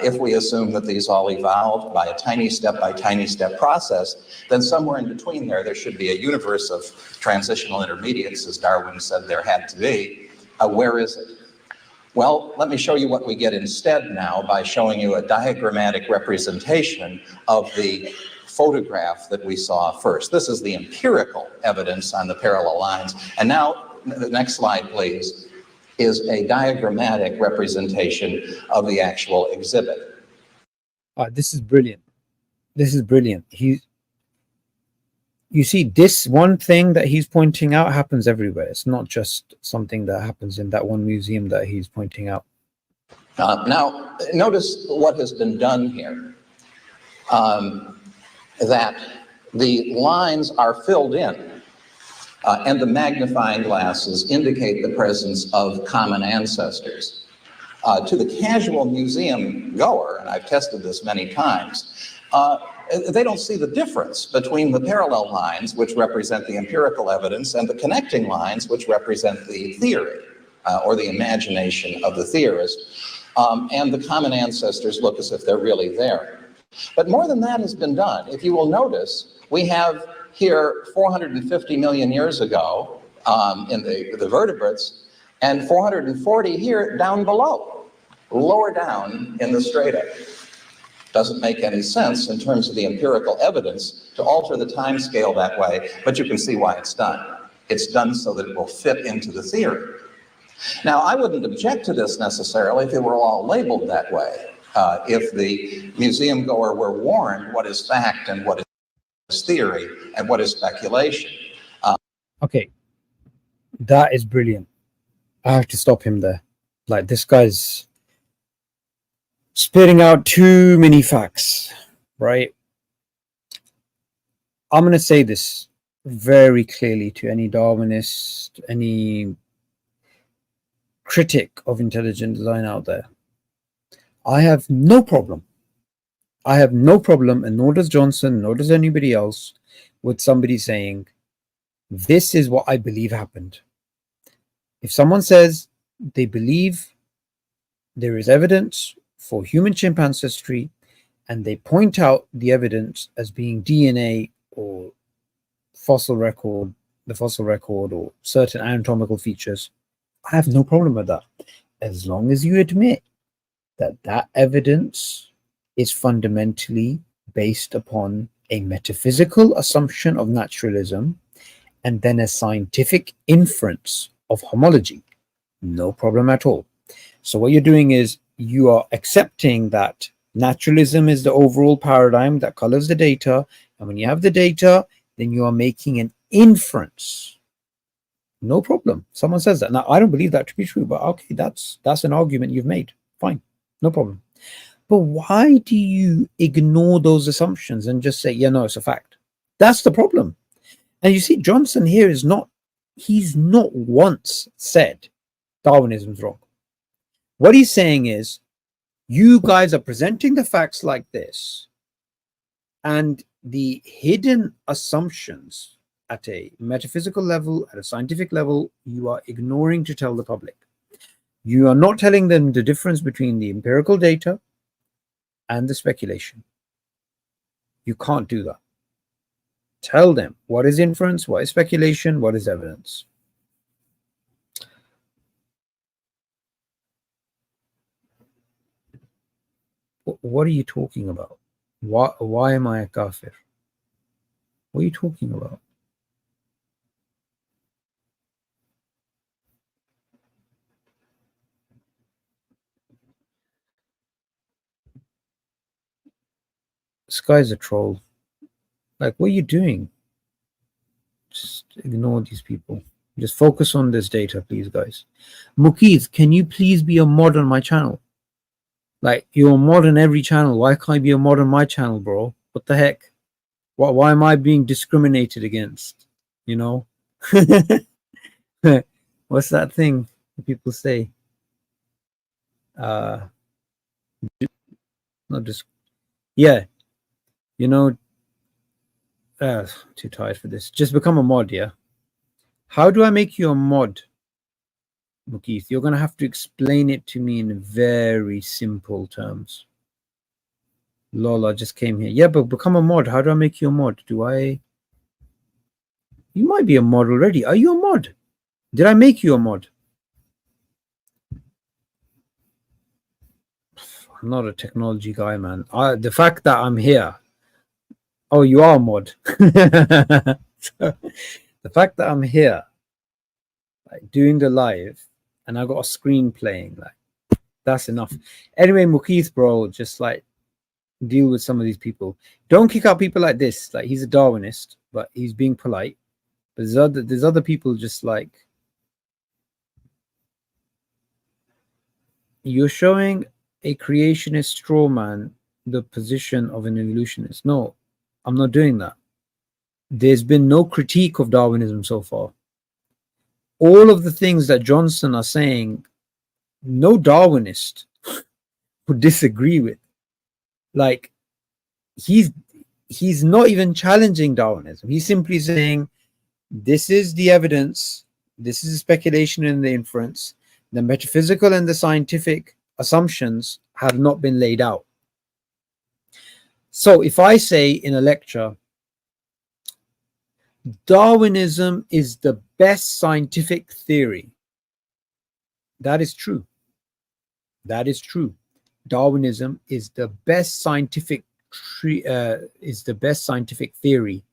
If we assume that these all evolved by a tiny step by tiny step process, then somewhere in between there should be a universe of transitional intermediates, as Darwin said there had to be. Where is it? Well, let me show you what we get instead now by showing you a diagrammatic representation of the photograph that we saw first. This is the empirical evidence on the parallel lines. And now, the next slide, please, is a diagrammatic representation of the actual exhibit. This is brilliant. This is brilliant. You see, this one thing that he's pointing out happens everywhere. It's not just something that happens in that one museum that he's pointing out. Now, notice what has been done here. That the lines are filled in, and the magnifying glasses indicate the presence of common ancestors. To the casual museum goer, and I've tested this many times, they don't see the difference between the parallel lines, which represent the empirical evidence, and the connecting lines, which represent the theory, or the imagination of the theorist. And the common ancestors look as if they're really there. But more than that has been done. If you will notice, we have here 450 million years ago in the vertebrates, and 440 here down below, lower down in the strata. Doesn't make any sense in terms of the empirical evidence to alter the time scale that way, but you can see why it's done. It's done so that it will fit into the theory. Now, I wouldn't object to this necessarily if it were all labeled that way. If the museum goer were warned what is fact and what is theory and what is speculation. Okay, that is brilliant. I have to stop him there. Like, this guy's spitting out too many facts, right? I'm going to say this very clearly to any Darwinist, any critic of intelligent design out there. I have no problem. I have no problem, and nor does Johnson, nor does anybody else, with somebody saying, this is what I believe happened. If someone says they believe there is evidence for human chimp ancestry, and they point out the evidence as being DNA or fossil record, the fossil record, or certain anatomical features, I have no problem with that, as long as you admit that that evidence is fundamentally based upon a metaphysical assumption of naturalism and then a scientific inference of homology. No problem at all. So what you're doing is you are accepting that naturalism is the overall paradigm that colors the data, and when you have the data, then you are making an inference. No problem. Someone says that. Now, I don't believe that to be true, but okay, that's an argument you've made. Fine, no problem. But why do you ignore those assumptions and just say, yeah, no, it's a fact? That's the problem. And you see, Johnson here he's not once said Darwinism's wrong. What he's saying is, you guys are presenting the facts like this, and the hidden assumptions at a metaphysical level, at a scientific level, you are ignoring to tell the public. You are not telling them the difference between the empirical data and the speculation. You can't do that. Tell them what is inference, what is speculation, what is evidence. What are you talking about? Why am I a kafir? What are you talking about? This guy's a troll. Like, what are you doing? Just ignore these people. Just focus on this data, please, guys. Mukeeth, can you please be a mod on my channel? Like, you're a mod on every channel. Why can't you be a mod on my channel, bro? What the heck? Why am I being discriminated against? You know? What's that thing that people say? Not just, yeah, you know, too tired for this. Just become a mod, yeah? How do I make you a mod, Mukeeth? You're going to have to explain it to me in very simple terms. Lola just came here. Yeah, but become a mod. How do I make you a mod? Do I... You might be a mod already. Are you a mod? Did I make you a mod? I'm not a technology guy, man. The fact that I'm here... Oh, you are a mod. The fact that I'm here, like doing the live, and I got a screen playing, like that's enough. Anyway, Mukeeth, bro, just like deal with some of these people. Don't kick out people like this. Like, he's a Darwinist, but he's being polite. But there's other people just like, you're showing a creationist straw man the position of an evolutionist. No, I'm not doing that. There's been no critique of Darwinism so far. All of the things that Johnson are saying, no Darwinist would disagree with. Like, he's not even challenging Darwinism. He's simply saying, this is the evidence, this is the speculation and the inference. The metaphysical and the scientific assumptions have not been laid out. So if I say in a lecture, Darwinism is the best scientific theory, that is true. That is true. Darwinism is the best scientific theory.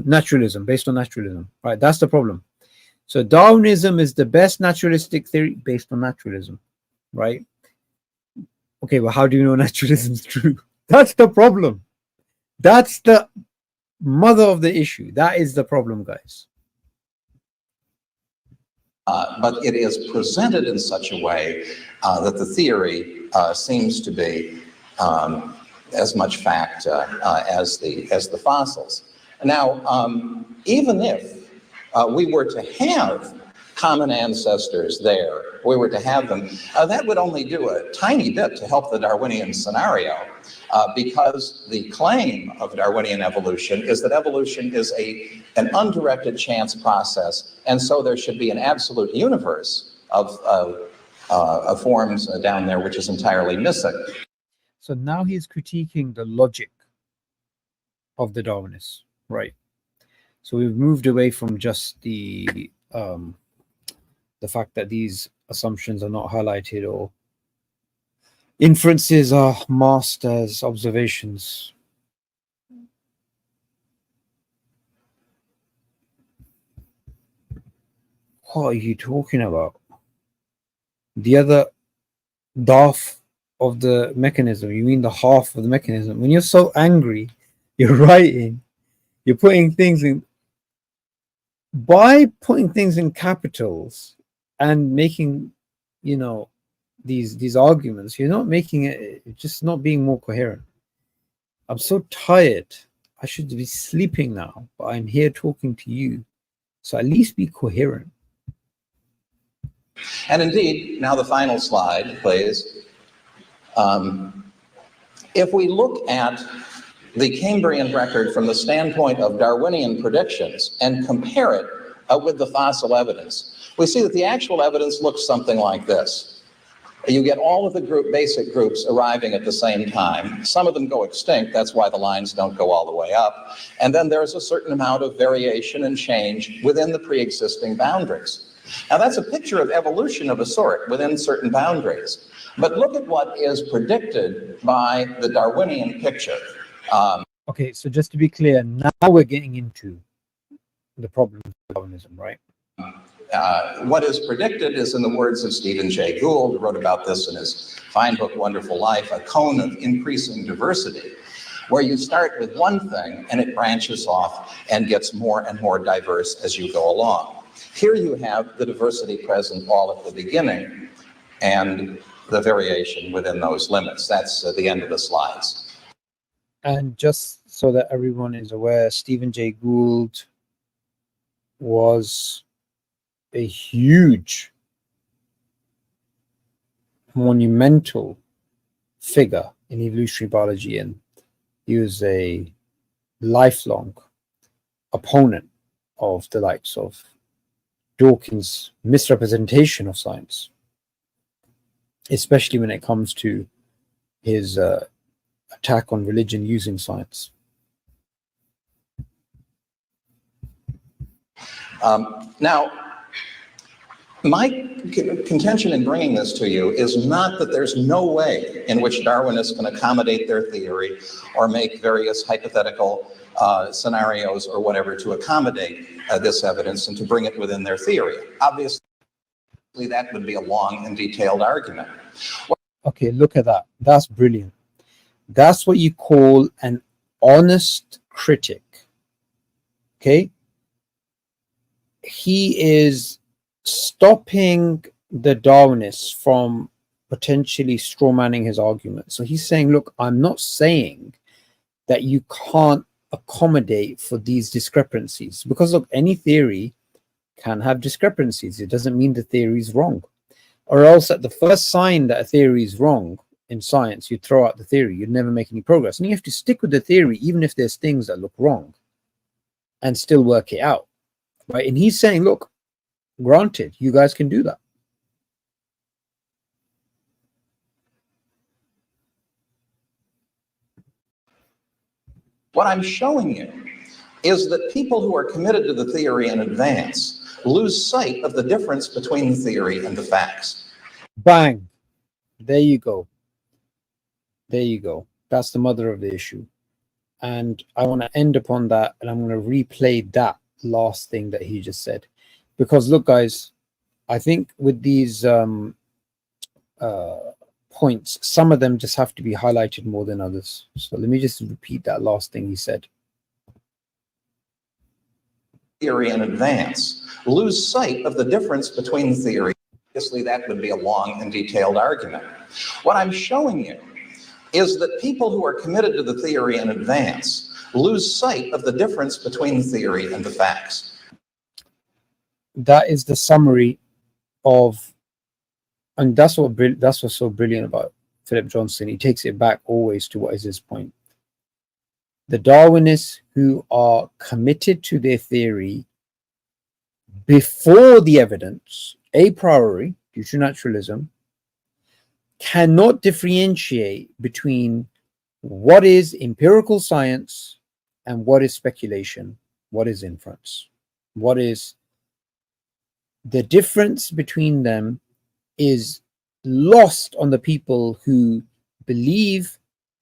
Naturalism, based on naturalism, right? That's the problem. So Darwinism is the best naturalistic theory based on naturalism, right? Okay, well, how do you know naturalism is true? That's the problem. That's the mother of the issue. That is the problem, guys. But it is presented in such a way that the theory seems to be as much fact as the fossils. Now, even if we were to have common ancestors there, we were to have them, that would only do a tiny bit to help the Darwinian scenario, because the claim of Darwinian evolution is that evolution is an undirected chance process, and so there should be an absolute universe of forms down there which is entirely missing. So now he's critiquing the logic of the Darwinists, right? So we've moved away from just the fact that these assumptions are not highlighted or inferences are masked as observations. What are you talking about? The other half of the mechanism. You mean the half of the mechanism? When you're so angry, you're writing, you're putting things in. By putting things in capitals and making, you know, these arguments, you're not making it, just not being more coherent. I'm so tired. I should be sleeping now, but I'm here talking to you. So at least be coherent. And indeed, now the final slide, please. If we look at the Cambrian record from the standpoint of Darwinian predictions and compare it with the fossil evidence, we see that the actual evidence looks something like this. You get all of the basic groups arriving at the same time. Some of them go extinct, that's why the lines don't go all the way up. And then there's a certain amount of variation and change within the pre-existing boundaries. Now that's a picture of evolution of a sort within certain boundaries. But look at what is predicted by the Darwinian picture. Okay, so just to be clear, now we're getting into the problem of Darwinism, right? What is predicted is, in the words of Stephen Jay Gould, who wrote about this in his fine book, Wonderful Life, a cone of increasing diversity, where you start with one thing and it branches off and gets more and more diverse as you go along. Here you have the diversity present all at the beginning and the variation within those limits. That's the end of the slides. And just so that everyone is aware, Stephen Jay Gould was a huge, monumental figure in evolutionary biology, and he was a lifelong opponent of the likes of Dawkins' misrepresentation of science, especially when it comes to his attack on religion using science. Now, my contention in bringing this to you is not that there's no way in which Darwinists can accommodate their theory or make various hypothetical scenarios or whatever to accommodate this evidence and to bring it within their theory. Obviously, that would be a long and detailed argument. Okay, look at that. That's brilliant. That's what you call an honest critic. Okay? He is stopping the Darwinists from potentially strawmanning his argument. So he's saying, look, I'm not saying that you can't accommodate for these discrepancies, because look, any theory can have discrepancies. It doesn't mean the theory is wrong. Or else at the first sign that a theory is wrong in science, you throw out the theory. You'd never make any progress. And you have to stick with the theory, even if there's things that look wrong, and still work it out. Right? And he's saying, look, granted, you guys can do that. What I'm showing you is that people who are committed to the theory in advance lose sight of the difference between the theory and the facts. Bang. There you go. There you go. That's the mother of the issue. And I want to end upon that, and I'm going to replay that last thing that he just said. Because look, guys, I think with these points, some of them just have to be highlighted more than others. So let me just repeat that last thing he said. Theory in advance lose sight of the difference between the theory. Obviously, that would be a long and detailed argument. What I'm showing you is that people who are committed to the theory in advance lose sight of the difference between the theory and the facts. That is the summary of, and that's what's so brilliant about Philip Johnson. He takes it back always to what is his point. The Darwinists who are committed to their theory before the evidence, a priori, due to naturalism, cannot differentiate between what is empirical science and what is speculation, what is inference, what is the difference between them is lost on the people who believe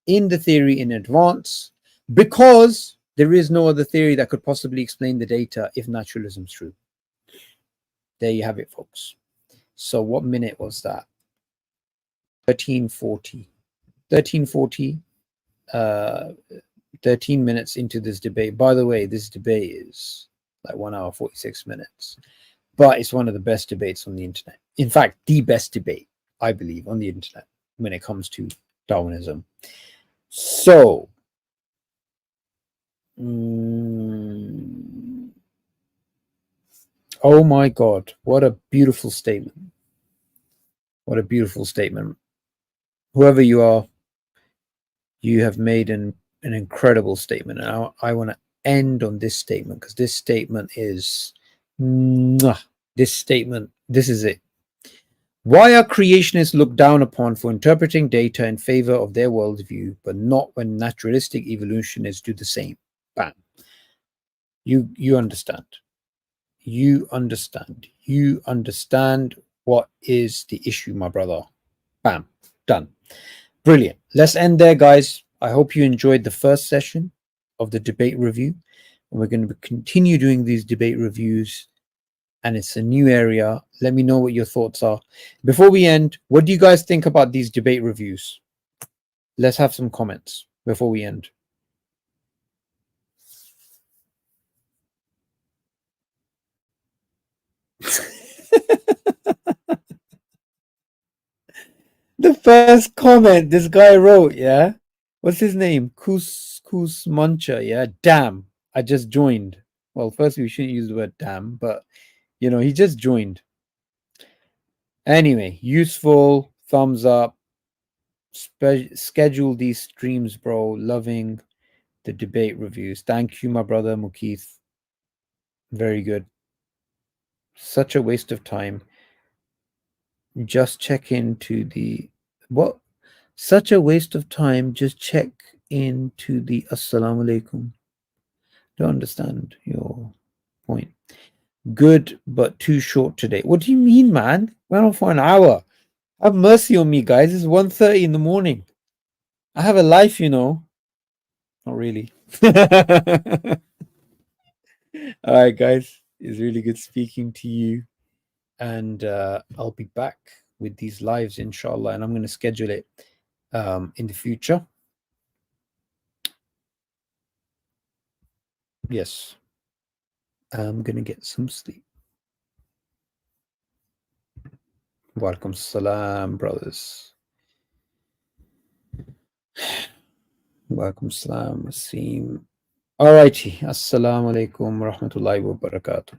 in the theory in advance, because there is no other theory that could possibly explain the data if naturalism is true. There you have it, folks. So what minute was that? 1340. 1340, 13 minutes into this debate. By the way, this debate is like 1 hour, 46 minutes. But it's one of the best debates on the internet. In fact, the best debate, I believe, on the internet when it comes to Darwinism. So, oh my God, what a beautiful statement. What a beautiful statement. Whoever you are, you have made an incredible statement. And I want to end on this statement, because this statement is, this is it. Why are creationists looked down upon for interpreting data in favor of their worldview, but not when naturalistic evolutionists do the same? Bam. You understand. You understand. You understand what is the issue, my brother. Bam. Done. Brilliant. Let's end there, guys. I hope you enjoyed the first session of the debate review. And we're going to continue doing these debate reviews. And it's a new area. Let me know what your thoughts are. Before we end, what do you guys think about these debate reviews? Let's have some comments before we end. first comment this guy wrote, yeah? What's his name? Kus Muncher, yeah? Damn. I just joined. Well, first we shouldn't use the word damn, but he just joined. Anyway, useful, thumbs up. Schedule these streams, bro. Loving the debate reviews. Thank you, my brother Mukith. Very good. Such a waste of time. Just check into the what? Such a waste of time. Just check into the Assalamu alaikum. Don't understand your point. Good, but too short today. What do you mean, man? Went on for an hour. Have mercy on me, guys. It's 1:30 in the morning. I have a life, Not really. All right, guys. It's really good speaking to you. And I'll be back with these lives, inshallah. And I'm going to schedule it in the future. Yes. I'm going to get some sleep. Walaikum salam, brothers. Walaikum salam, Wasim. Alrighty. Assalamu alaikum wa rahmatullahi wa barakatuh.